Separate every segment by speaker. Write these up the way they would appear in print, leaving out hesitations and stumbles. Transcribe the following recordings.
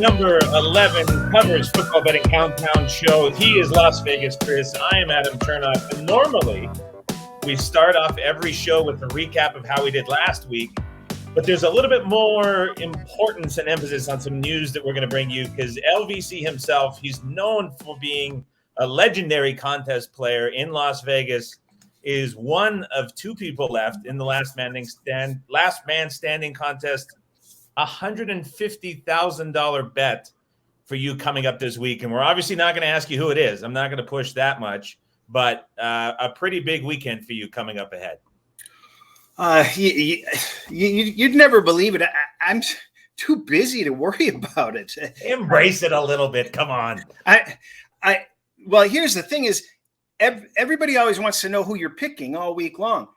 Speaker 1: number 11 covers Football Betting Countdown show. He is Las Vegas Chris. I am Adam Chernoff. And normally, we start off every show with a recap of how we did last week. But there's a little bit more importance and emphasis on some news that we're going to bring you because LVC himself, he's known for being a legendary contest player in Las Vegas, is one of two people left in the last man standing contest. $150,000 bet for you coming up this week. And we're obviously not going to ask you who it is. I'm not going to push that much, but a pretty big weekend for you coming up ahead.
Speaker 2: You'd never believe it. I'm too busy to worry about it.
Speaker 1: Embrace it a little bit. Come on.
Speaker 2: Well, here's the thing is everybody always wants to know who you're picking all week long.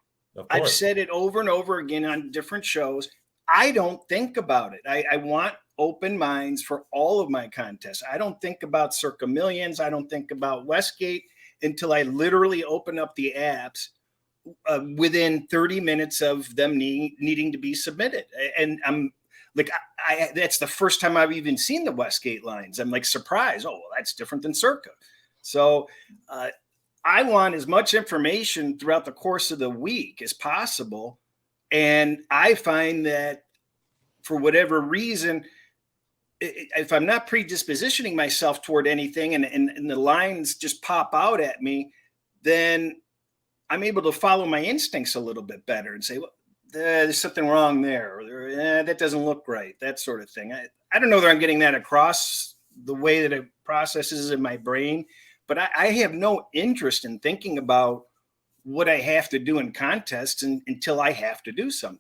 Speaker 2: I've said it over and over again on different shows. I don't think about it. I want open minds for all of my contests. I don't think about Circa Millions. I don't think about Westgate until I literally open up the apps within 30 minutes of them needing to be submitted. And I'm like, that's the first time I've even seen the Westgate lines. I'm like surprised. Oh, well, that's different than Circa. So I want as much information throughout the course of the week as possible. And I find that for whatever reason, if I'm not predispositioning myself toward anything and the lines just pop out at me, then I'm able to follow my instincts a little bit better and say, well, there's something wrong there. Or that doesn't look right, that sort of thing. I don't know that I'm getting that across the way that it processes in my brain, but I have no interest in thinking about what I have to do in contests until I have to do something.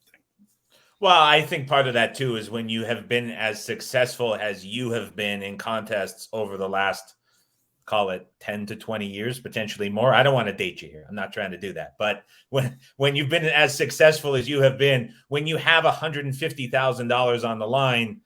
Speaker 1: Well, I think part of that too is when you have been as successful as you have been in contests over the last, call it 10 to 20 years, potentially more. I don't want to date you here. I'm not trying to do that. But when you've been as successful as you have been, when you have $150,000 on the line,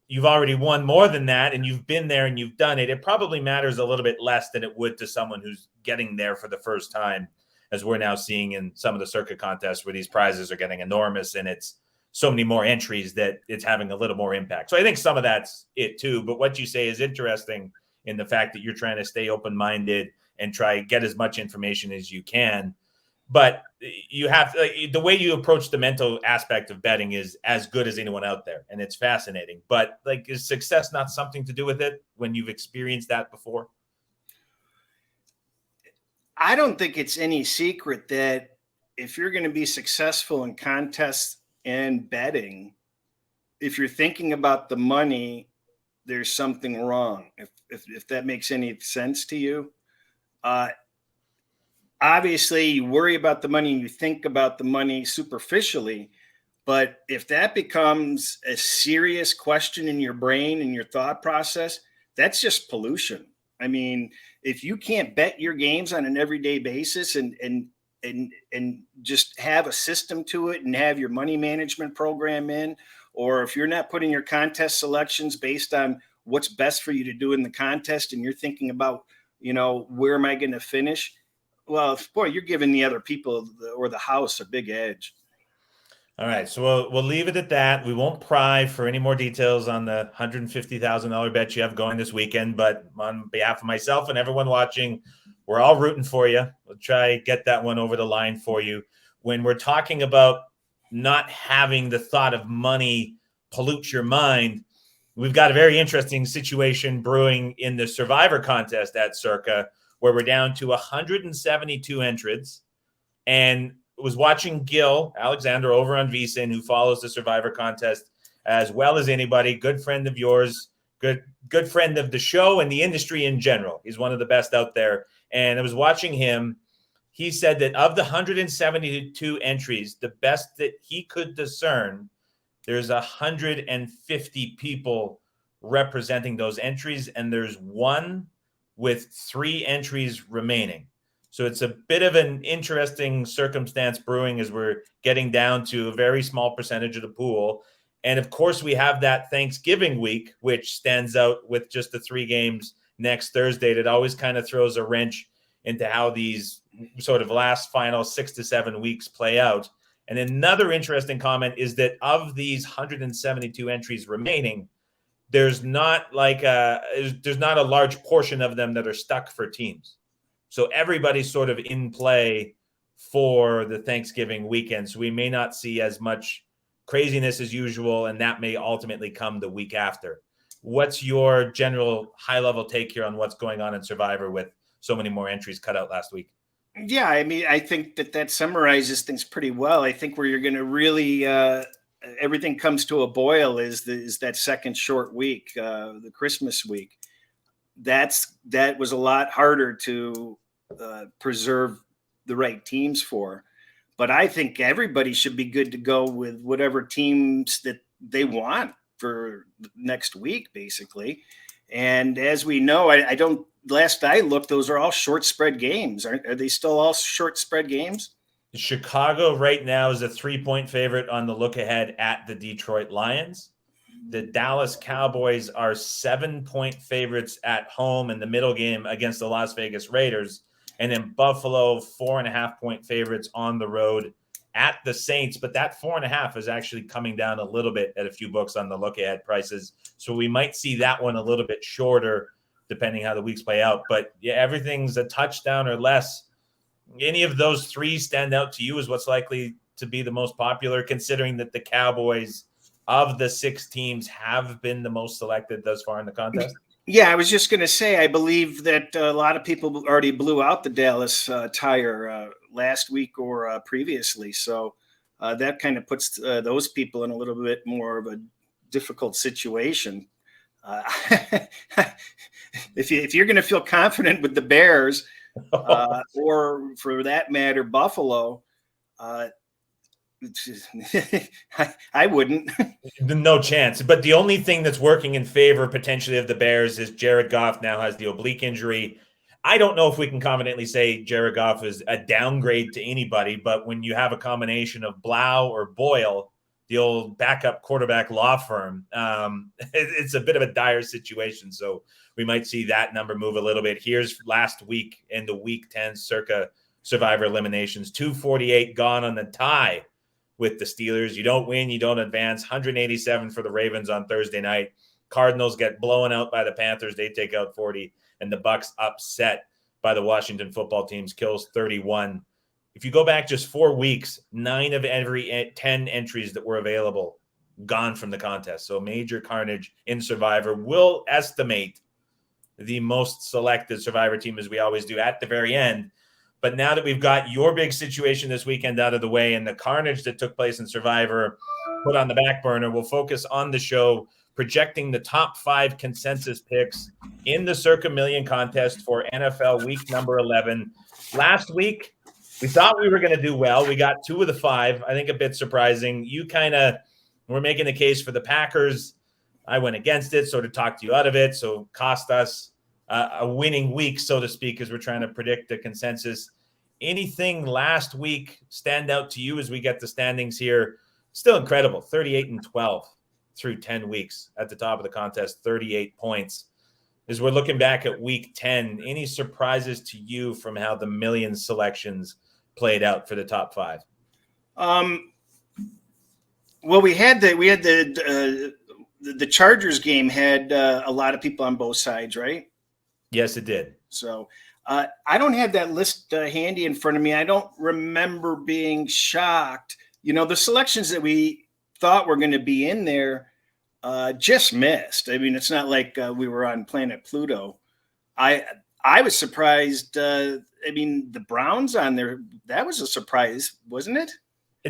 Speaker 1: you've already won more than that and you've been there and you've done it. It probably matters a little bit less than it would to someone who's getting there for the first time, as we're now seeing in some of the circuit contests where these prizes are getting enormous and it's so many more entries that it's having a little more impact. So I think some of that's it too. But what you say is interesting in the fact that you're trying to stay open-minded and try to get as much information as you can. But you have the way you approach the mental aspect of betting is as good as anyone out there. And it's fascinating. But like, is success not something to do with it when you've experienced that before?
Speaker 2: I don't think it's any secret that if you're going to be successful in contests and betting, if you're thinking about the money, there's something wrong. If that makes any sense to you. Obviously, you worry about the money and you think about the money superficially. But if that becomes a serious question in your brain and your thought process, that's just pollution. I mean, if you can't bet your games on an everyday basis and just have a system to it and have your money management program in, or if you're not putting your contest selections based on what's best for you to do in the contest and you're thinking about, where am I going to finish? Well, boy, you're giving the other people or the house a big edge.
Speaker 1: All right, so we'll leave it at that. We won't pry for any more details on the $150,000 bet you have going this weekend. But on behalf of myself and everyone watching, we're all rooting for you. We'll try to get that one over the line for you. When we're talking about not having the thought of money pollute your mind, we've got a very interesting situation brewing in the Survivor contest at Circa, where we're down to 172 entrants. And was watching Gil Alexander over on VSiN, who follows the Survivor contest as well as anybody, good friend of yours, good friend of the show and the industry in general. He's one of the best out there. And I was watching him. He said that of the 172 entries, the best that he could discern, there's 150 people representing those entries, and there's one with 3 entries remaining. So it's a bit of an interesting circumstance brewing as we're getting down to a very small percentage of the pool. And of course, we have that Thanksgiving week, which stands out with just the 3 games next Thursday. That always kind of throws a wrench into how these sort of last final 6 to 7 weeks play out. And another interesting comment is that of these 172 entries remaining, there's not there's not a large portion of them that are stuck for teams. So everybody's sort of in play for the Thanksgiving weekend. So we may not see as much craziness as usual, and that may ultimately come the week after. What's your general high-level take here on what's going on in Survivor with so many more entries cut out last week?
Speaker 2: Yeah, I mean, I think that summarizes things pretty well. I think where you're going to really everything comes to a boil is that second short week, the Christmas week. That was a lot harder to preserve the right teams for. But I think everybody should be good to go with whatever teams that they want for next week, basically. And as we know, I don't. Last I looked, those are all short spread games. Are they still all short spread games?
Speaker 1: Chicago right now is a 3-point favorite on the look ahead at the Detroit Lions. The Dallas Cowboys are 7-point favorites at home in the middle game against the Las Vegas Raiders. And then Buffalo, 4.5-point favorites on the road at the Saints. But that 4.5 is actually coming down a little bit at a few books on the look ahead prices. So we might see that one a little bit shorter, depending how the weeks play out. But yeah, everything's a touchdown or less. Any of those three stand out to you as what's likely to be the most popular, considering that the Cowboys of the 6 teams have been the most selected thus far in the contest?
Speaker 2: Yeah, I was just going to say, I believe that a lot of people already blew out the Dallas tire last week or previously. So that kind of puts those people in a little bit more of a difficult situation. If you're going to feel confident with the Bears, or for that matter, Buffalo, I wouldn't.
Speaker 1: No chance. But the only thing that's working in favor potentially of the Bears is Jared Goff now has the oblique injury. I don't know if we can confidently say Jared Goff is a downgrade to anybody, but when you have a combination of Blau or Boyle, the old backup quarterback law firm, it's a bit of a dire situation. So we might see that number move a little bit. Here's last week in the week 10 circa Survivor eliminations, 248 gone on the tie with the Steelers. You don't win, you don't advance. 187 for the Ravens on Thursday night. Cardinals get blown out by the Panthers. They take out 40, and the Bucks upset by the Washington football teams, kills 31. If you go back just 4 weeks, 9 of every 10 entries that were available gone from the contest. So major carnage in Survivor. We'll estimate the most selected Survivor team, as we always do, at the very end. But now that we've got your big situation this weekend out of the way and the carnage that took place in Survivor put on the back burner, we'll focus on the show projecting the top 5 consensus picks in the Circa Million contest for NFL week number 11. Last week, we thought we were going to do well. We got 2 of the 5. I think a bit surprising. You kind of were making the case for the Packers. I went against it, sort of talked you out of it. So cost us a winning week, so to speak, as we're trying to predict the consensus. Anything last week stand out to you as we get the standings here? Still incredible. 38-12 through 10 weeks at the top of the contest, 38 points. As we're looking back at week 10, any surprises to you from how the million selections played out for the top 5?
Speaker 2: Well, we had the Chargers game had a lot of people on both sides, right?
Speaker 1: Yes, it did.
Speaker 2: So I don't have that list handy in front of me. I don't remember being shocked. You know, the selections that we thought were going to be in there just missed. I mean, it's not like we were on planet Pluto. I was surprised. I mean, the Browns on there, that was a surprise, wasn't it?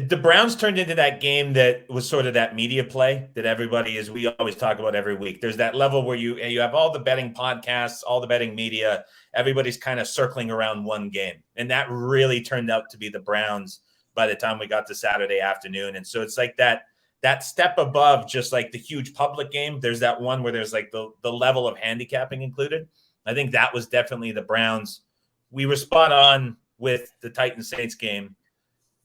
Speaker 1: The Browns turned into that game that was sort of that media play that everybody, as we always talk about every week. There's that level where you have all the betting podcasts, all the betting media, everybody's kind of circling around one game. And that really turned out to be the Browns by the time we got to Saturday afternoon. And so it's like that step above just like the huge public game. There's that one where there's like the level of handicapping included. I think that was definitely the Browns. We were spot on with the Titans Saints game.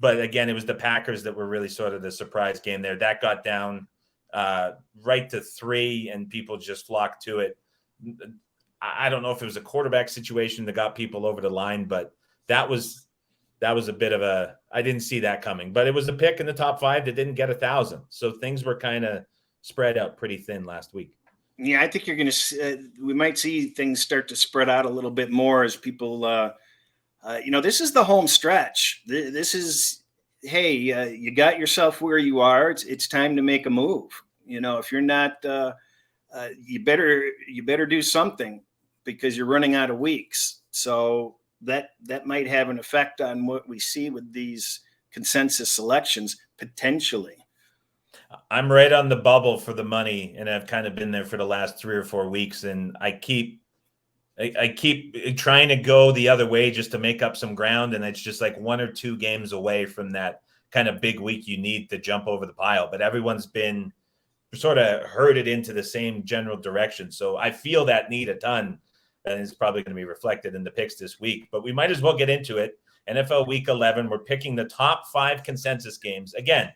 Speaker 1: But again, it was the Packers that were really sort of the surprise game there. That got down right to 3, and people just flocked to it. I don't know if it was a quarterback situation that got people over the line, but that was a bit of I didn't see that coming. But it was a pick in the top 5 that didn't get 1,000. So things were kind of spread out pretty thin last week.
Speaker 2: Yeah, I think you're going to. We might see things start to spread out a little bit more as people. This is the home stretch. This is, hey, you got yourself where you are. It's time to make a move. If you're not, you better do something because you're running out of weeks. So that might have an effect on what we see with these consensus selections potentially.
Speaker 1: I'm right on the bubble for the money, and I've kind of been there for the last 3 or 4 weeks, and I keep trying to go the other way just to make up some ground, and it's just like 1 or 2 games away from that kind of big week you need to jump over the pile. But everyone's been sort of herded into the same general direction, so I feel that need a ton, and it's probably going to be reflected in the picks this week. But we might as well get into it. NFL Week 11, we're picking the top 5 consensus games. Again,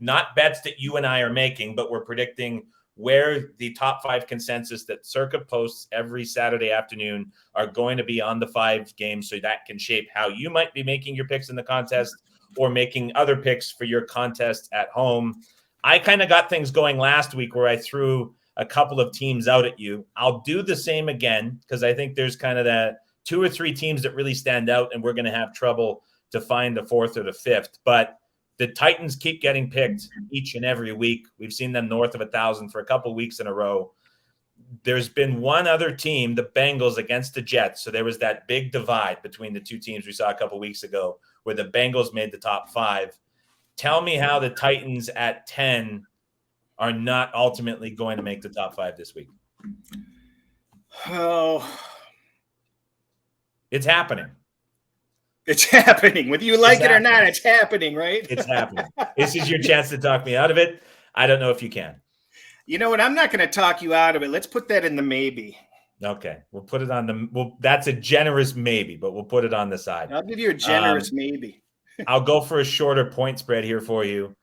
Speaker 1: not bets that you and I are making, but we're predicting where the top 5 consensus that Circa posts every Saturday afternoon are going to be on the 5 games, so that can shape how you might be making your picks in the contest or making other picks for your contest at home. I kind of got things going last week where I threw a couple of teams out at you. I'll do the same again because I think there's kind of that 2 or 3 teams that really stand out, and we're going to have trouble to find the 4th or the 5th. But the Titans keep getting picked each and every week. We've seen them north of 1,000 for a couple of weeks in a row. There's been one other team, the Bengals against the Jets. So there was that big divide between the 2 teams we saw a couple of weeks ago where the Bengals made the top 5. Tell me how the Titans at 10 are not ultimately going to make the top 5 this week.
Speaker 2: Oh,
Speaker 1: it's happening.
Speaker 2: It's happening. Whether you like it or not, it's happening, right?
Speaker 1: It's happening. This is your chance to talk me out of it. I don't know if you can.
Speaker 2: You know what? I'm not going to talk you out of it. Let's put that in the maybe.
Speaker 1: Okay. We'll put it on the – well, that's a generous maybe, but we'll put it on the side.
Speaker 2: I'll give you a generous maybe.
Speaker 1: I'll go for a shorter point spread here for you.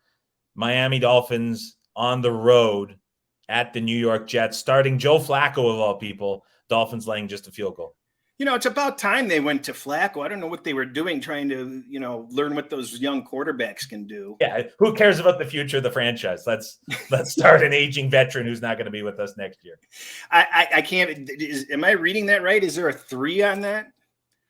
Speaker 1: Miami Dolphins on the road at the New York Jets, starting Joe Flacco of all people. Dolphins laying just a field goal.
Speaker 2: It's about time they went to Flacco. I don't know what they were doing trying to, learn what those young quarterbacks can do.
Speaker 1: Yeah, who cares about the future of the franchise? Let's start an aging veteran who's not going to be with us next year.
Speaker 2: I can't. Am I reading that right? Is there a 3 on that?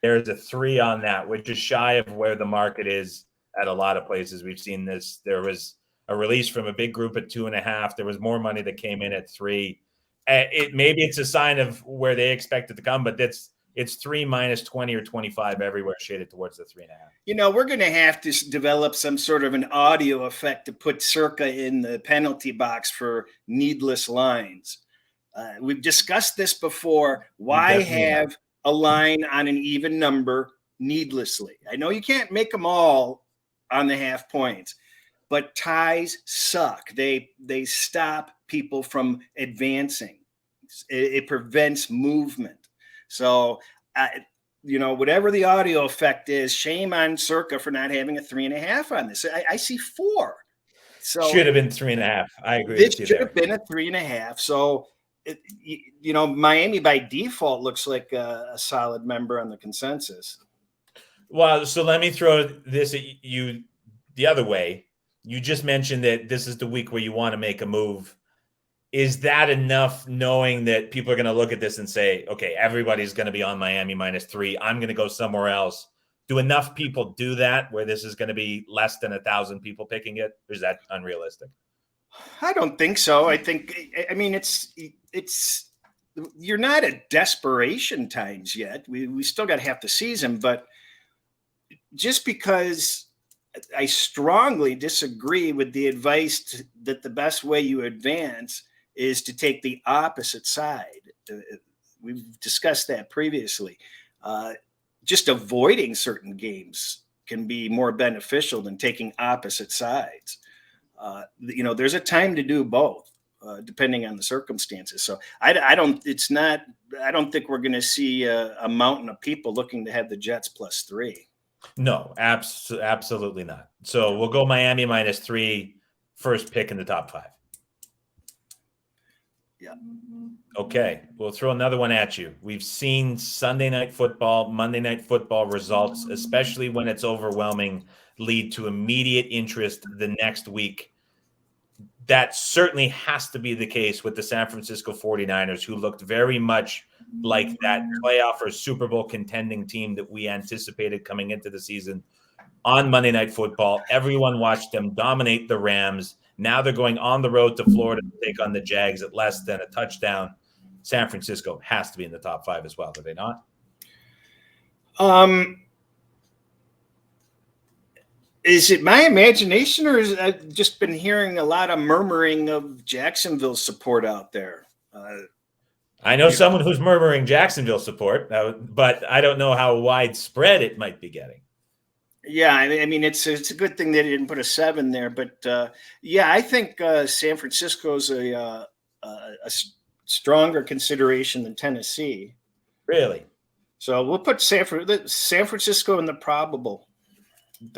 Speaker 1: There's a 3 on that, which is shy of where the market is at a lot of places. We've seen this. There was a release from a big group at 2.5. There was more money that came in at 3. Maybe it's a sign of where they expect it to come, but it's 3 minus 20 or 25 everywhere, shaded towards the 3.5.
Speaker 2: We're going to have to develop some sort of an audio effect to put Circa in the penalty box for needless lines. We've discussed this before. Why have a line on an even number needlessly? I know you can't make them all on the half points, but ties suck. They stop people from advancing. It prevents movement. So, whatever the audio effect is, shame on Circa for not having a 3.5 on this. I see 4. So
Speaker 1: should have been 3.5. I agree.
Speaker 2: This should have been a 3.5. So, Miami by default looks like a solid member on the consensus.
Speaker 1: Well, so let me throw this at you the other way. You just mentioned that this is the week where you want to make a move. Is that enough, knowing that people are going to look at this and say, okay, everybody's going to be on Miami minus 3. I'm going to go somewhere else. Do enough people do that where this is going to be less than 1,000 people picking it? Or is that unrealistic?
Speaker 2: I don't think so. I mean, it's you're not at desperation times yet. We still got half the season, but just because I strongly disagree with the advice that the best way you advance is to take the opposite side. We've discussed that previously. Just avoiding certain games can be more beneficial than taking opposite sides. There's a time to do both, depending on the circumstances. So I don't think we're going to see a mountain of people looking to have the Jets plus 3.
Speaker 1: No, absolutely not. So we'll go Miami minus 3, first pick in the top 5.
Speaker 2: Yeah.
Speaker 1: Okay, we'll throw another one at you. We've seen Sunday night football, Monday night football results, especially when it's overwhelming, lead to immediate interest the next week. that certainly has to be the case with the San Francisco 49ers, who looked very much like that playoff or Super Bowl contending team that we anticipated coming into the season. On Monday Night Football, everyone watched them dominate the Rams. Now they're going on the road to Florida to take on the Jags at less than a touchdown. San Francisco has to be in the top 5 as well, do they not?
Speaker 2: Is it my imagination, or is I've just been hearing a lot of murmuring of Jacksonville support out there?
Speaker 1: I know someone who's murmuring Jacksonville support, but I don't know how widespread it might be getting.
Speaker 2: Yeah, I mean, it's a good thing they didn't put a 7 there, but yeah, I think San Francisco's a stronger consideration than Tennessee.
Speaker 1: Really?
Speaker 2: So we'll put San Francisco in the probable.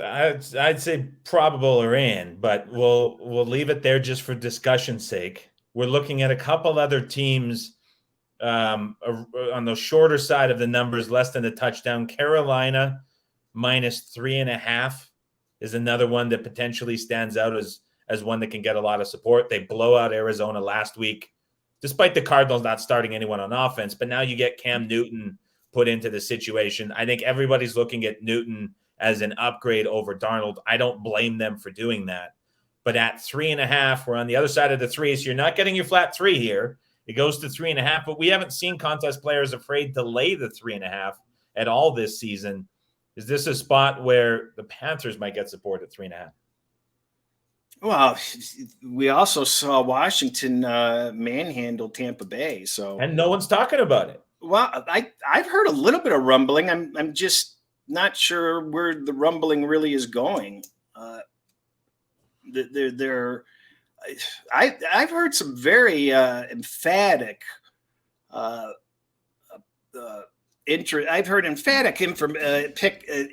Speaker 1: I'd say probable or in, but we'll leave it there just for discussion's sake. We're looking at a couple other teams on the shorter side of the numbers, less than a touchdown. Carolina -3.5 is another one that potentially stands out as one that can get a lot of support. They blow out Arizona last week, despite the Cardinals not starting anyone on offense. But now you get Cam Newton put into the situation. I think everybody's looking at Newton as an upgrade over Darnold. I don't blame them for doing that. But at 3.5, we're on the other side of the 3. So you're not getting your flat 3 here. It goes to 3.5, but we haven't seen contest players afraid to lay the 3.5 at all this season. Is this a spot where the Panthers might get support at 3.5?
Speaker 2: Well, we also saw Washington manhandle Tampa Bay.
Speaker 1: And no one's talking about it.
Speaker 2: Well, I've heard a little bit of rumbling. I'm just not sure where the rumbling really is going. I've heard some very emphatic interest. I've heard emphatic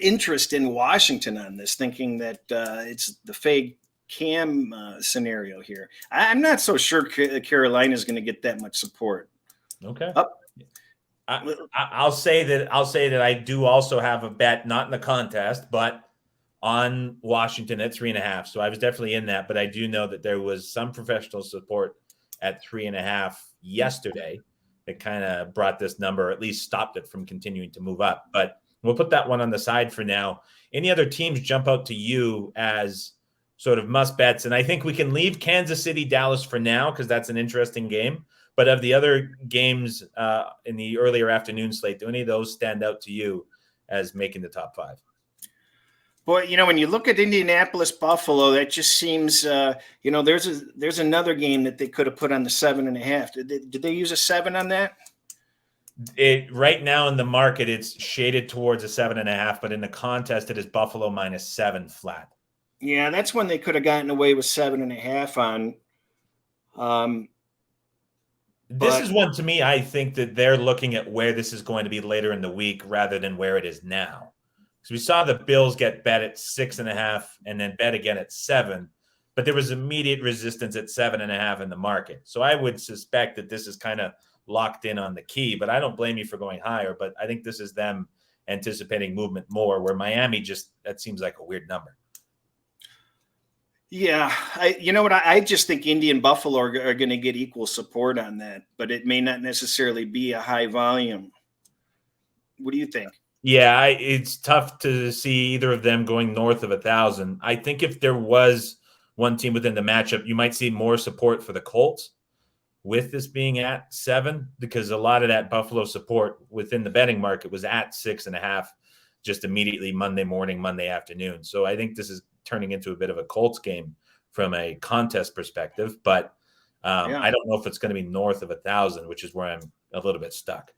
Speaker 2: interest in Washington on this, thinking that it's the fake Cam scenario here. I'm not so sure Carolina is going to get that much support.
Speaker 1: Okay. I'll say that I do also have a bet, not in the contest, but on Washington at 3.5. So I was definitely in that, but I do know that there was some professional support at 3.5 yesterday that kind of brought this number, or at least stopped it from continuing to move up. But we'll put that one on the side for now. Any other teams jump out to you as sort of must bets? And I think we can leave Kansas City, Dallas for now, because that's an interesting game. But of the other games in the earlier afternoon slate, do any of those stand out to you as making the top 5?
Speaker 2: Boy, when you look at Indianapolis, Buffalo, that just seems, there's another game that they could have put on the 7.5. Did they use a 7 on that?
Speaker 1: Right now in the market, it's shaded towards a 7.5, but in the contest, it is Buffalo -7 flat.
Speaker 2: Yeah, that's when they could have gotten away with 7.5 on.
Speaker 1: This is one, to me, I think that they're looking at where this is going to be later in the week rather than where it is now. So we saw the Bills get bet at 6.5 and then bet again at 7, but there was immediate resistance at 7.5 in the market. So I would suspect that this is kind of locked in on the key, but I don't blame you for going higher. But I think this is them anticipating movement more, where Miami that seems like a weird number.
Speaker 2: Yeah, I just think Indy and Buffalo are going to get equal support on that, but it may not necessarily be a high volume. What do you think?
Speaker 1: Yeah, it's tough to see either of them going north of 1,000. I think if there was one team within the matchup, you might see more support for the Colts with this being at 7, because a lot of that Buffalo support within the betting market was at 6.5 just immediately Monday morning, Monday afternoon. So I think this is turning into a bit of a Colts game from a contest perspective, but I don't know if it's going to be north of 1,000, which is where I'm a little bit stuck.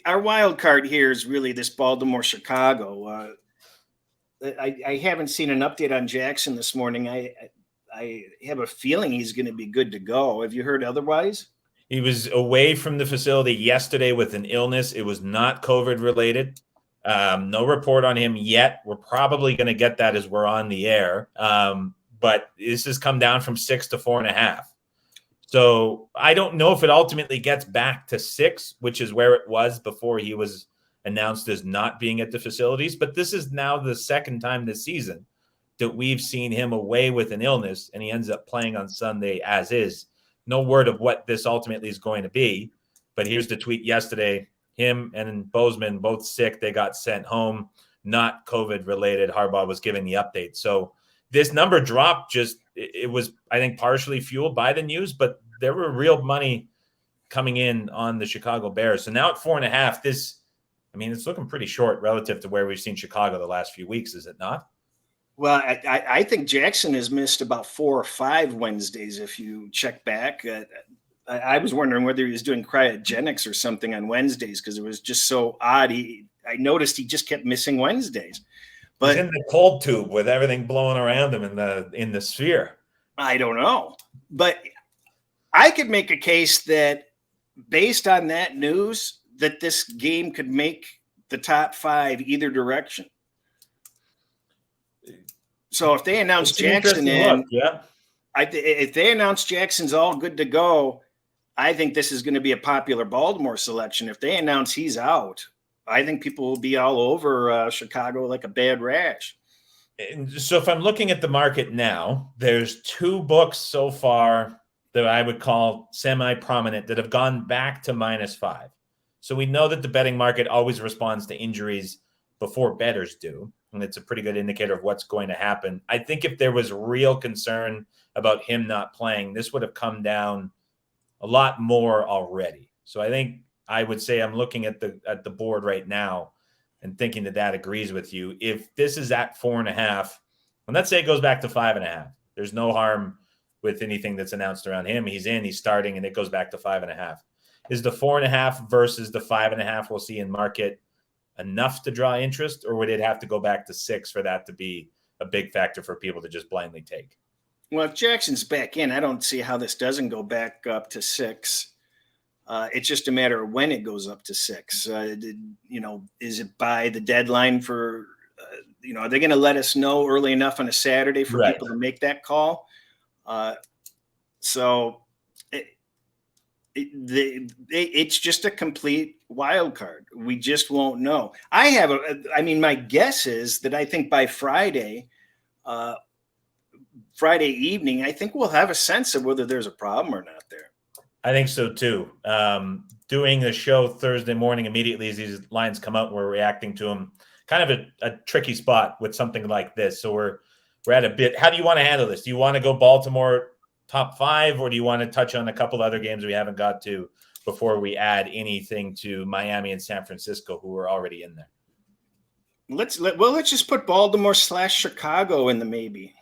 Speaker 2: Our wild card here is really this Baltimore-Chicago. I haven't seen an update on Jackson this morning. I have a feeling he's going to be good to go. Have you heard otherwise?
Speaker 1: He was away from the facility yesterday with an illness. It was not COVID related. No report on him yet. We're probably going to get that as we're on the air. But this has come down from 6 to 4.5. So I don't know if it ultimately gets back to 6, which is where it was before he was announced as not being at the facilities. But this is now the second time this season that we've seen him away with an illness and he ends up playing on Sunday as is. No word of what this ultimately is going to be. But here's the tweet yesterday. Him and Bozeman both sick. They got sent home, not COVID related. Harbaugh was giving the update. So this number dropped it was, I think, partially fueled by the news, but there were real money coming in on the Chicago Bears. So now at 4.5, it's looking pretty short relative to where we've seen Chicago the last few weeks, is it not?
Speaker 2: Well, I think Jackson has missed about 4 or 5 Wednesdays. If you check back, I was wondering whether he was doing cryogenics or something on Wednesdays because it was just so odd. I noticed he just kept missing Wednesdays. But
Speaker 1: he's in the cold tube with everything blowing around him in the sphere.
Speaker 2: I don't know, but I could make a case that based on that news, that this game could make the top 5 either direction. So if they announce Jackson if they announce Jackson's all good to go, I think this is going to be a popular Baltimore selection. If they announce he's out, I think people will be all over Chicago like a bad rash.
Speaker 1: And so if I'm looking at the market now, there's 2 books so far that I would call semi-prominent that have gone back to -5. So we know that the betting market always responds to injuries before bettors do. And it's a pretty good indicator of what's going to happen. I think if there was real concern about him not playing, this would have come down a lot more already. So I think I would say I'm looking at the board right now and thinking that agrees with you. If this is at 4.5, and let's say it goes back to 5.5, there's no harm with anything that's announced around him. He's starting, and it goes back to 5.5. Is the 4.5 versus the 5.5 we'll see in market enough to draw interest, or would it have to go back to 6 for that to be a big factor for people to just blindly take?
Speaker 2: Well, if Jackson's back in, I don't see how this doesn't go back up to 6. It's just a matter of when it goes up to 6. Is it by the deadline for, are they going to let us know early enough on a Saturday for people to make that call? It's just a complete wild card. We just won't know. My guess is that I think by Friday evening, I think we'll have a sense of whether there's a problem or not there.
Speaker 1: I think so too. Doing the show Thursday morning immediately as these lines come out, we're reacting to them. Kind of a tricky spot with something like this. So we're at a bit. How do you want to handle this? Do you want to go Baltimore top 5, or do you want to touch on a couple other games we haven't got to before we add anything to Miami and San Francisco, who are already in there?
Speaker 2: Let's just put Baltimore / Chicago in the maybe.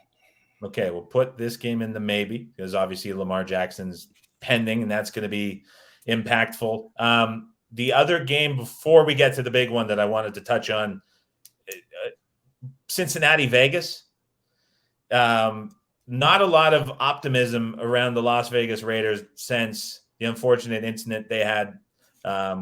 Speaker 1: Okay, we'll put this game in the maybe because obviously Lamar Jackson's pending, and that's going to be impactful. The other game before we get to the big one that I wanted to touch on, Cincinnati, Vegas. Not a lot of optimism around the Las Vegas Raiders since the unfortunate incident they had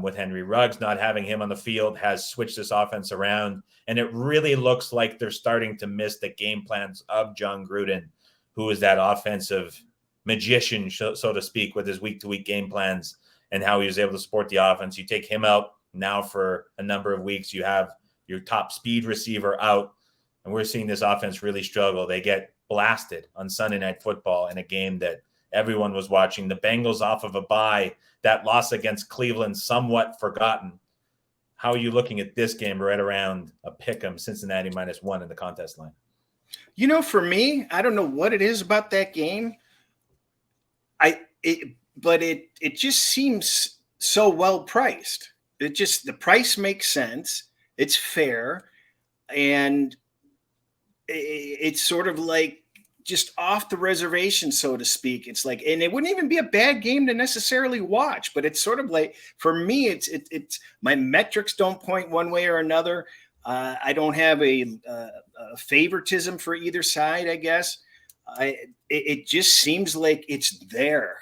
Speaker 1: with Henry Ruggs. Not having him on the field has switched this offense around, and it really looks like they're starting to miss the game plans of John Gruden, who is that offensive magician, so to speak, with his week-to-week game plans and how he was able to support the offense. You take him out now for a number of weeks, you have your top speed receiver out, and we're seeing this offense really struggle. They get blasted on Sunday Night Football in a game that everyone was watching. The Bengals off of a bye, that loss against Cleveland somewhat forgotten. How are you looking at this game right around a pick'em, Cincinnati -1 in the contest line?
Speaker 2: For me, I don't know what it is about that game. But it just seems so well priced. The price makes sense. It's fair. And it's sort of like just off the reservation, so to speak. It's like, and it wouldn't even be a bad game to necessarily watch, but it's sort of like, for me, it's my metrics don't point one way or another. I don't have a favoritism for either side, I guess. It just seems like it's there.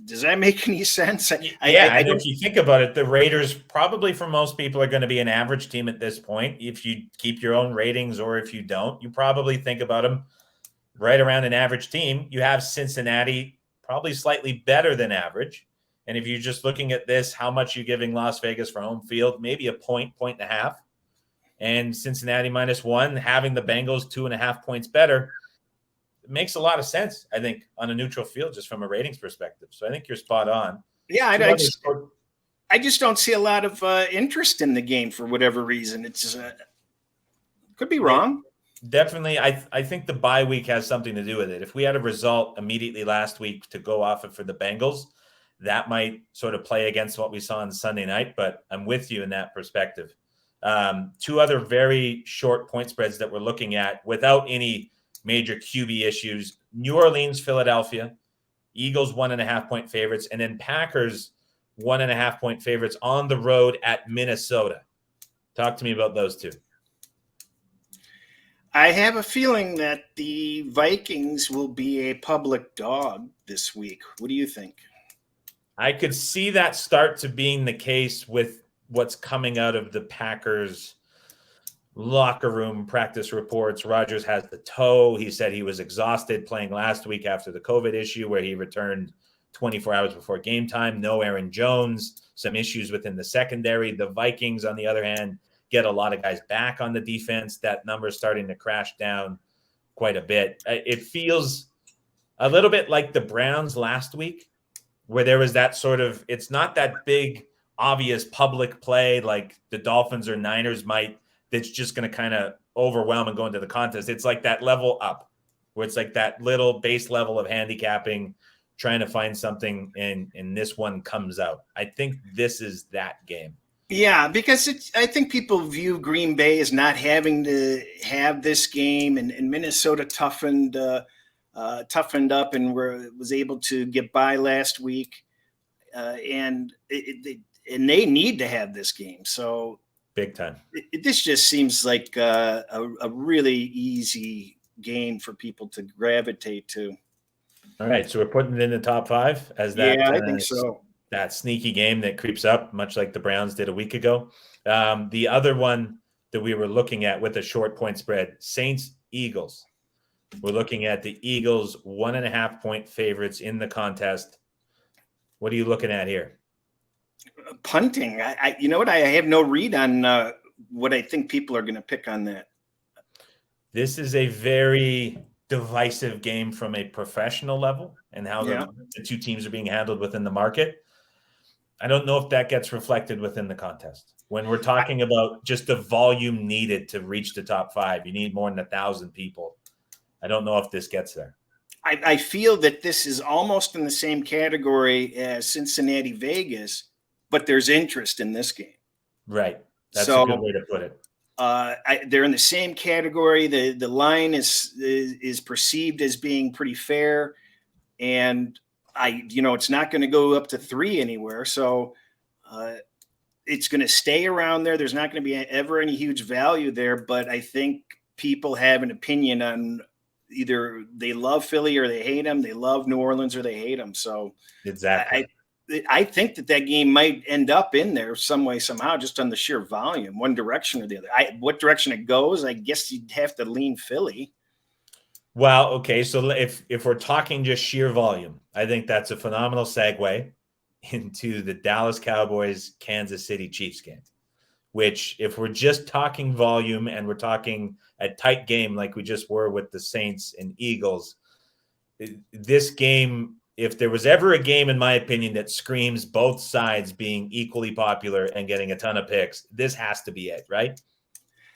Speaker 2: Does that make any sense?
Speaker 1: If you think about it, the Raiders probably for most people are going to be an average team at this point. If you keep your own ratings or if you don't, you probably think about them right around an average team. You have Cincinnati probably slightly better than average. And if you're just looking at this, how much you're giving Las Vegas for home field, maybe a point and a half. and Cincinnati -1, having the Bengals 2.5 points better. It makes a lot of sense, I think, on a neutral field, just from a ratings perspective. So I think you're spot on.
Speaker 2: Yeah, I just don't see a lot of interest in the game for whatever reason. It's could be wrong.
Speaker 1: Definitely. I think the bye week has something to do with it. If we had a result immediately last week to go off of for the Bengals, that might sort of play against what we saw on Sunday night, but I'm with you in that perspective. Two other very short point spreads that we're looking at without any major QB issues: New Orleans, Philadelphia, Eagles 1.5 point favorites, and then Packers 1.5 point favorites on the road at Minnesota. Talk to me about those two.
Speaker 2: I have a feeling that the Vikings will be a public dog this week. What do you think?
Speaker 1: I could see that start to being the case with what's coming out of the Packers locker room practice reports. Rodgers has the toe. He said he was exhausted playing last week after the COVID issue where he returned 24 hours before game time. No Aaron Jones, some issues within the secondary. The Vikings, on the other hand, get a lot of guys back on the defense. That number is starting to crash down quite a bit. It feels a little bit like the Browns last week, where there was that sort of, it's not that big, obvious public play like the Dolphins or Niners might, that's just going to kind of overwhelm and go into the contest. It's like that level up, where it's like that little base level of handicapping, trying to find something, and this one comes out. I think this is that game.
Speaker 2: Yeah, because I think people view Green Bay as not having to have this game, and Minnesota toughened up and was able to get by last week, and they need to have this game. So
Speaker 1: big time.
Speaker 2: This just seems like a really easy game for people to gravitate to.
Speaker 1: All right, so we're putting it in the top 5 as that.
Speaker 2: Yeah, I think so.
Speaker 1: That sneaky game that creeps up, much like the Browns did a week ago. The other one that we were looking at with a short point spread, Saints-Eagles. We're looking at the Eagles 1.5 point favorites in the contest. What are you looking at here?
Speaker 2: Punting. You know what? I have no read on what I think people are going to pick on that. This
Speaker 1: is a very divisive game from a professional level and how the two teams are being handled within the market. I don't know if that gets reflected within the contest. When we're talking about just the volume needed to reach the top 5, you need more than 1,000 people. I don't know if this gets there.
Speaker 2: I feel that this is almost in the same category as Cincinnati Vegas, but there's interest in this game.
Speaker 1: Right. That's a good way to put it.
Speaker 2: They're in the same category. The line is perceived as being pretty fair, and it's not going to go up to 3 anywhere. So it's going to stay around there. There's not going to be ever any huge value there, but I think people have an opinion on either they love Philly or they hate them. They love New Orleans or they hate them. So
Speaker 1: exactly.
Speaker 2: I think that game might end up in there some way, somehow, just on the sheer volume, one direction or the other. What direction it goes, I guess you'd have to lean Philly.
Speaker 1: Well, okay. So if we're talking just sheer volume, I think that's a phenomenal segue into the Dallas Cowboys, Kansas City Chiefs game, which if we're just talking volume and we're talking a tight game like we just were with the Saints and Eagles, this game, if there was ever a game, in my opinion, that screams both sides being equally popular and getting a ton of picks, this has to be it, right?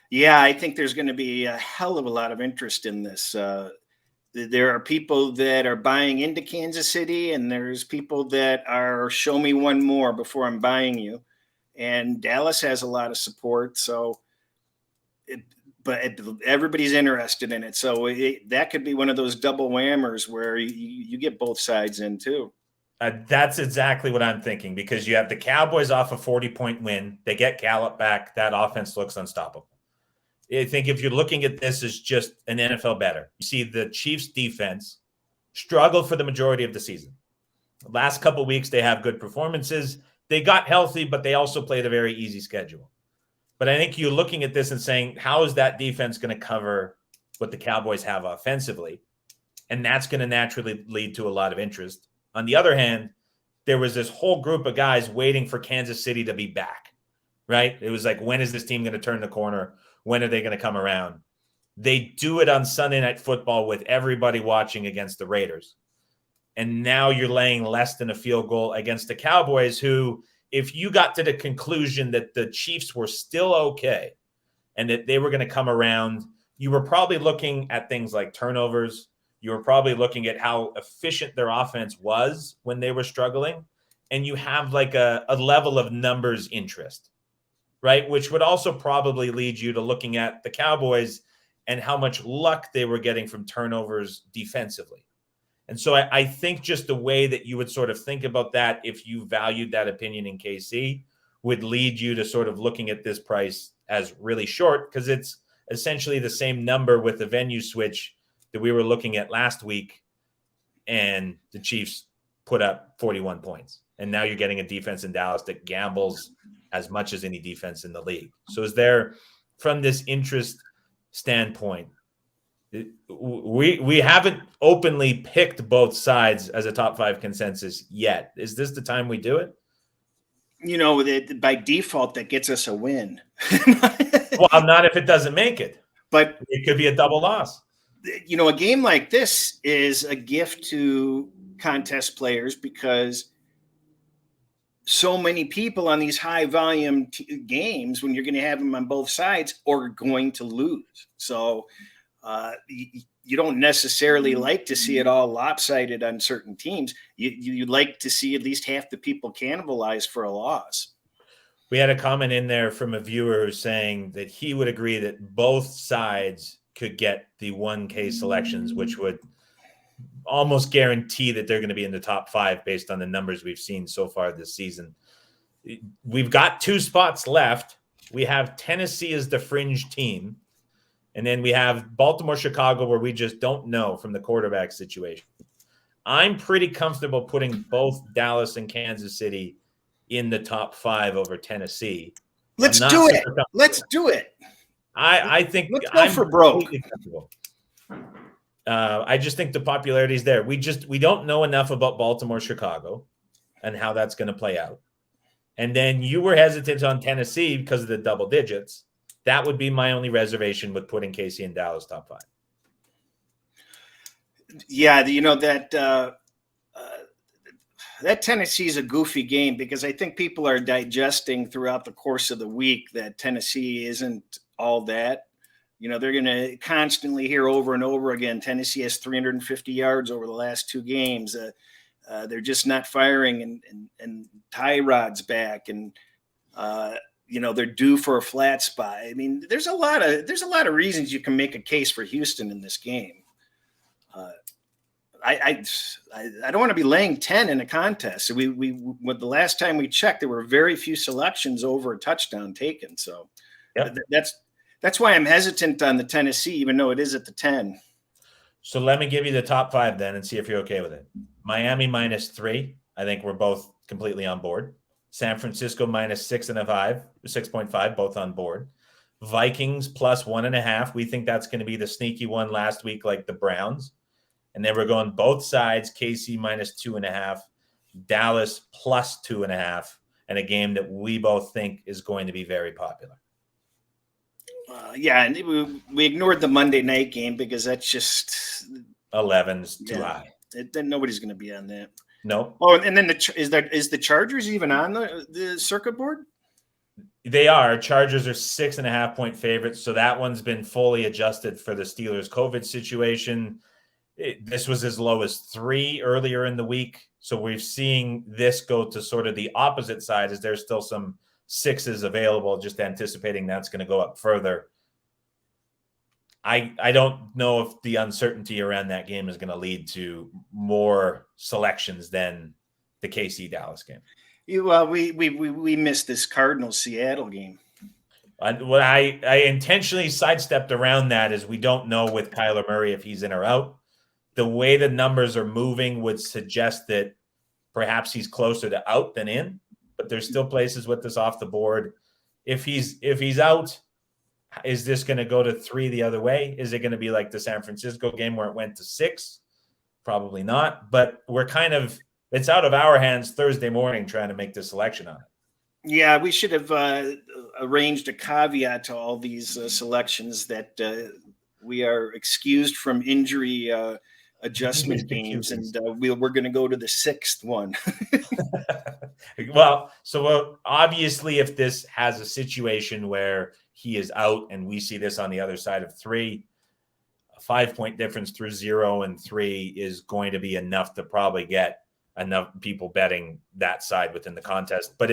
Speaker 2: Yeah, I think there's going to be a hell of a lot of interest in this. There are people that are buying into Kansas City, and there's people that are show me one more before I'm buying you. And Dallas has a lot of support, but everybody's interested in it. So that could be one of those double whammers where you get both sides in too.
Speaker 1: That's exactly what I'm thinking, because you have the Cowboys off a 40-point win. They get Gallup back. That offense looks unstoppable. I think if you're looking at this as just an NFL better, you see the Chiefs defense struggle for the majority of the season. The last couple of weeks, they have good performances. They got healthy, but they also played a very easy schedule. But I think you're looking at this and saying, how is that defense going to cover what the Cowboys have offensively? And that's going to naturally lead to a lot of interest. On the other hand, there was this whole group of guys waiting for Kansas City to be back, right? It was like, when is this team going to turn the corner? when are they going to come around? They do it on Sunday Night Football with everybody watching against the Raiders. And now you're laying less than a field goal against the Cowboys, who, if you got to the conclusion that the Chiefs were still okay and that they were going to come around, you were probably looking at things like turnovers. You were probably looking at how efficient their offense was when they were struggling. And you have like a level of numbers interest, right? Which would also probably lead you to looking at the Cowboys and how much luck they were getting from turnovers defensively. And so I think just the way that you would sort of think about that, if you valued that opinion in KC, would lead you to sort of looking at this price as really short, because it's essentially the same number with the venue switch that we were looking at last week, and the Chiefs put up 41 points. And now you're getting a defense in Dallas that gambles as much as any defense in the league. So is there, from this interest standpoint, we haven't openly picked both sides as a top 5 consensus yet. Is this the time we do it?
Speaker 2: You know, by default, that gets us a win.
Speaker 1: Well, not if it doesn't make it.
Speaker 2: But
Speaker 1: it could be a double loss.
Speaker 2: You know, a game like this is a gift to contest players because so many people on these high volume games, when you're going to have them on both sides, are going to lose. So you don't necessarily like to see it all lopsided on certain teams. You like to see at least half the people cannibalized for a loss.
Speaker 1: We had a comment in there from a viewer saying that he would agree that both sides could get the 1K selections, which would almost guarantee that they're going to be in the top 5 based on the numbers we've seen so far this season. We've got 2 spots left. We have Tennessee as the fringe team. And then we have Baltimore, Chicago, where we just don't know from the quarterback situation. I'm pretty comfortable putting both Dallas and Kansas City in the top 5 over Tennessee.
Speaker 2: Let's do it. Let's do it.
Speaker 1: I think
Speaker 2: let's go for broke.
Speaker 1: I just think the popularity is there. We don't know enough about Baltimore, Chicago, and how that's going to play out. And then you were hesitant on Tennessee because of the double digits. That would be my only reservation with putting KC and Dallas top 5.
Speaker 2: Yeah, you know, that Tennessee is a goofy game because I think people are digesting throughout the course of the week that Tennessee isn't all that. You know, they're going to constantly hear over and over again, Tennessee has 350 yards over the last 2 games. They're just not firing, and Tyrod's back, and you know, they're due for a flat spot. I mean, there's a lot of reasons you can make a case for Houston in this game. I don't want to be laying 10 in a contest. So the last time we checked, there were very few selections over a touchdown taken. So yep. That's why I'm hesitant on the Tennessee, even though it is at the 10.
Speaker 1: So let me give you the top 5 then and see if you're okay with it. Miami -3. I think we're both completely on board. San Francisco -6.5, both on board. Vikings +1.5. We think that's going to be the sneaky one last week, like the Browns. And then we're going both sides, KC -2.5, Dallas +2.5, and a game that we both think is going to be very popular.
Speaker 2: Yeah, and we ignored the Monday night game because that's just
Speaker 1: 11's too high.
Speaker 2: Then nobody's going to be on that.
Speaker 1: No.
Speaker 2: Oh, and then is the Chargers even on the circuit board?
Speaker 1: They are. Chargers are 6.5-point favorites, so that one's been fully adjusted for the Steelers' COVID situation. This was as low as 3 earlier in the week, so we're seeing this go to sort of the opposite side, as there's still some 6s available, just anticipating that's going to go up further. I don't know if the uncertainty around that game is going to lead to more selections than the KC Dallas game.
Speaker 2: Well, we missed this Cardinals Seattle game.
Speaker 1: I intentionally sidestepped around that, as we don't know with Kyler Murray if he's in or out. The way the numbers are moving would suggest that perhaps he's closer to out than in, but there's still places with this off the board. If he's out, is this going to go to 3 the other way? Is it going to be like the San Francisco game where it went to 6? Probably not, but it's out of our hands Thursday morning trying to make the selection on it.
Speaker 2: Yeah, we should have arranged a caveat to all these selections that we are excused from injury adjustment games, and we're going to go to the sixth one.
Speaker 1: Well, obviously, if this has a situation where he is out and we see this on the other side of 3, a 5-point difference through 0 and 3 is going to be enough to probably get enough people betting that side within the contest. But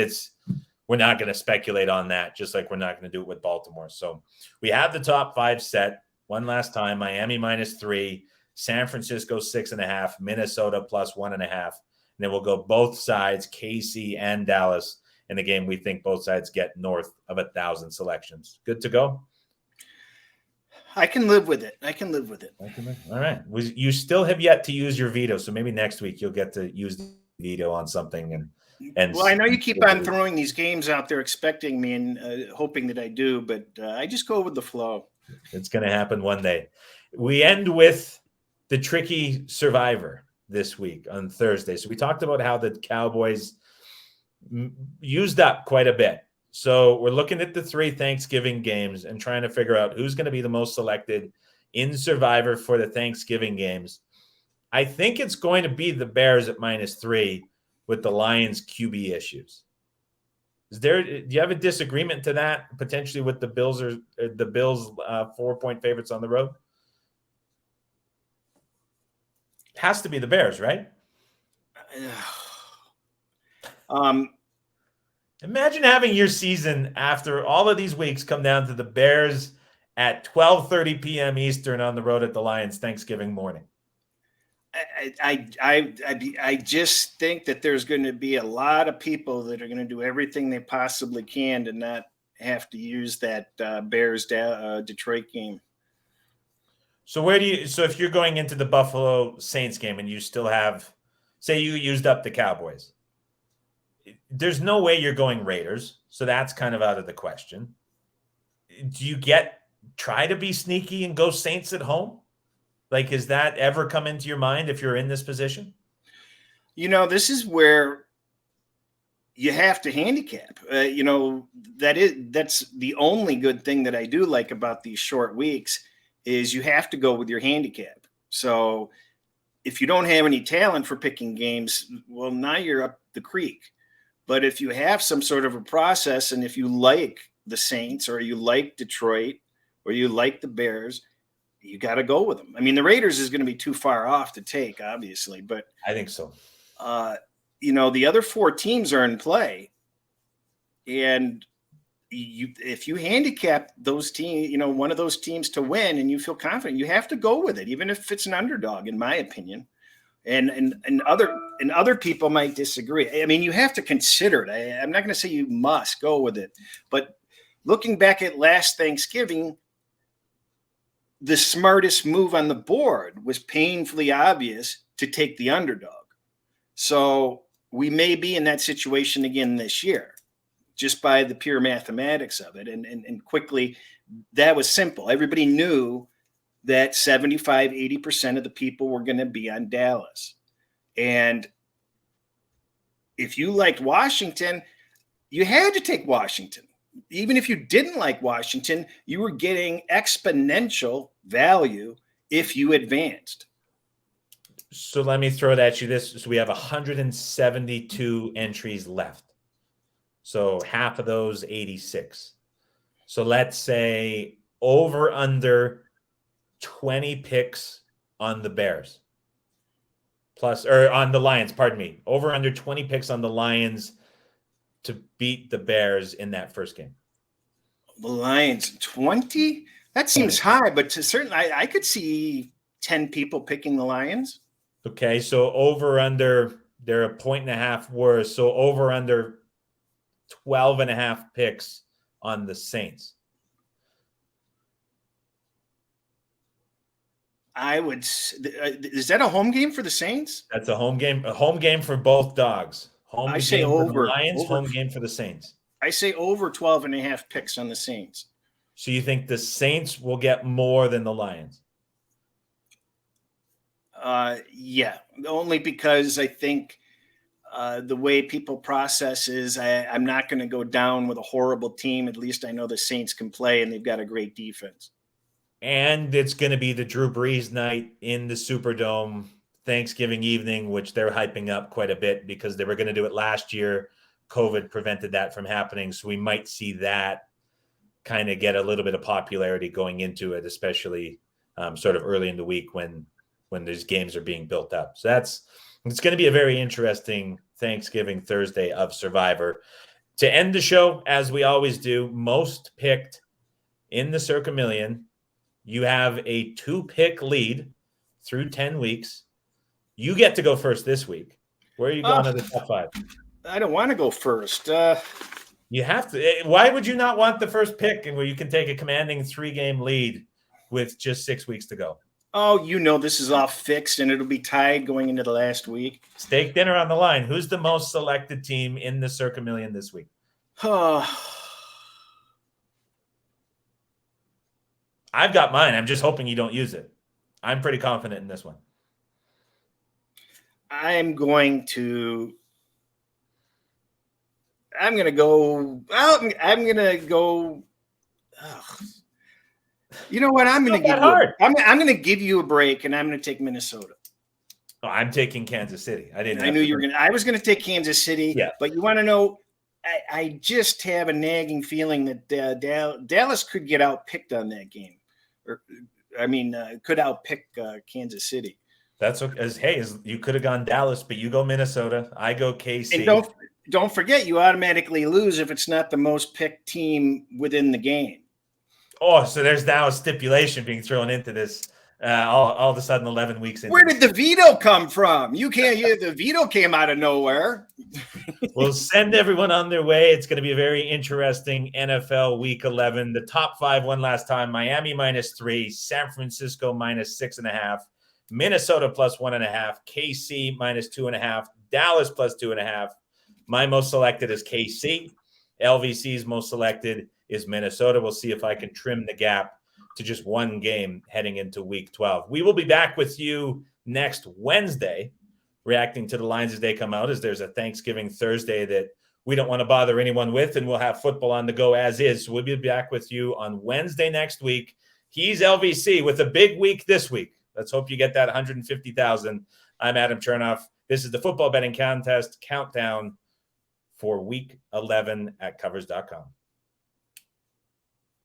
Speaker 1: we're not going to speculate on that, just like we're not going to do it with Baltimore. So we have the top 5 set one last time: Miami -3, San Francisco 6.5, Minnesota +1.5. And then we'll go both sides, KC and Dallas, in a game we think both sides get north of 1,000 selections. Good to go?
Speaker 2: I can live with it.
Speaker 1: All right. You still have yet to use your veto, so maybe next week you'll get to use the veto on something. And
Speaker 2: well, I know you keep on throwing these games out there, expecting me and hoping that I do, but I just go with the flow.
Speaker 1: It's going to happen one day. We end with the tricky survivor this week on Thursday. So we talked about how the Cowboys used up quite a bit. So we're looking at the 3 Thanksgiving games and trying to figure out who's going to be the most selected in Survivor for the Thanksgiving games. I think it's going to be the Bears at -3 with the Lions QB issues. Do you have a disagreement to that, potentially, with the Bills 4-point favorites on the road? It has to be the Bears, right? Imagine having your season after all of these weeks come down to the Bears at 12:30 p.m. Eastern on the road at the Lions Thanksgiving morning.
Speaker 2: I just think that there's going to be a lot of people that are going to do everything they possibly can to not have to use that Bears Detroit game.
Speaker 1: So if you're going into the Buffalo Saints game and you still have, say you used up the Cowboys, there's no way you're going Raiders. So that's kind of out of the question. Do you try to be sneaky and go Saints at home? Like, has that ever come into your mind if you're in this position?
Speaker 2: This is where you have to handicap. That's the only good thing that I do like about these short weeks is you have to go with your handicap. So if you don't have any talent for picking games, well, now you're up the creek. But if you have some sort of a process, and if you like the Saints or you like Detroit or you like the Bears, you got to go with them. I mean, the Raiders is going to be too far off to take, obviously, but
Speaker 1: I think so.
Speaker 2: The other 4 teams are in play, and if you handicap those teams, one of those teams to win, and you feel confident, you have to go with it, even if it's an underdog, in my opinion. And other people might disagree. I mean, you have to consider it. I'm not going to say you must go with it, but looking back at last Thanksgiving, the smartest move on the board was painfully obvious to take the underdog. So we may be in that situation again this year, just by the pure mathematics of it. And quickly, that was simple. Everybody knew that 75, 80% of the people were going to be on Dallas. And if you liked Washington, you had to take Washington. Even if you didn't like Washington, you were getting exponential value if you advanced.
Speaker 1: So let me throw it at you so we have 172 entries left. So half of those 86. So let's say over under 20 picks on the Bears. On the Lions, pardon me. Over under 20 picks on the Lions to beat the Bears in that first game.
Speaker 2: The Lions, 20? That seems high, but certainly I could see 10 people picking the Lions.
Speaker 1: Okay, so over under, they're 1.5 worse. So over under 12.5 picks on the Saints.
Speaker 2: Is that a home game for the Saints?
Speaker 1: That's a home game for both dogs.
Speaker 2: I say over.
Speaker 1: For the Lions, home game for the Saints.
Speaker 2: I say over 12.5 picks on the Saints.
Speaker 1: So you think the Saints will get more than the Lions?
Speaker 2: Yeah, only because I think the way people process is I'm not going to go down with a horrible team. At least I know the Saints can play and they've got a great defense.
Speaker 1: And it's going to be the Drew Brees night in the Superdome Thanksgiving evening, which they're hyping up quite a bit because they were going to do it last year. COVID prevented that from happening. So we might see that kind of get a little bit of popularity going into it, especially sort of early in the week when these games are being built up. So it's going to be a very interesting Thanksgiving Thursday of Survivor. To end the show, as we always do, most picked in the Circa Million. You have a 2-pick lead through 10 weeks. You get to go first this week. Where are you going to the top 5?
Speaker 2: I don't want to go first.
Speaker 1: You have to. Why would you not want the first pick and where you can take a commanding 3-game lead with just 6 weeks to go?
Speaker 2: Oh, this is all fixed and it'll be tied going into the last week.
Speaker 1: Steak dinner on the line. Who's the most selected team in the Circa Million this week? I've got mine. I'm just hoping you don't use it. I'm pretty confident in this one.
Speaker 2: I'm going to go. You know what? I'm going to give you a break, and I'm going to take Minnesota.
Speaker 1: Oh, I'm taking Kansas City. I knew
Speaker 2: you were going to. I was going to take Kansas City.
Speaker 1: Yeah.
Speaker 2: But you want to know? I just have a nagging feeling that Dallas could get outpicked on that game, could outpick Kansas City.
Speaker 1: That's okay. You could have gone Dallas, but you go Minnesota. I go KC.
Speaker 2: And don't forget, you automatically lose if it's not the most picked team within the game.
Speaker 1: Oh, so there's now a stipulation being thrown into this. All of a sudden, 11 weeks in.
Speaker 2: Where did the veto come from? The veto came out of nowhere.
Speaker 1: We'll send everyone on their way. It's going to be a very interesting NFL Week 11. The top 5 one last time: Miami -3, San Francisco -6.5, Minnesota +1.5, KC -2.5, Dallas +2.5. My most selected is KC. LVC's most selected is Minnesota. We'll see if I can trim the gap to just one game heading into Week 12. We will be back with you next Wednesday, reacting to the lines as they come out, as there's a Thanksgiving Thursday that we don't want to bother anyone with, and we'll have football on the go as is. So we'll be back with you on Wednesday next week. He's LVC with a big week this week. Let's hope you get that 150,000. I'm Adam Chernoff. This is the Football Betting Contest Countdown for Week 11 at Covers.com.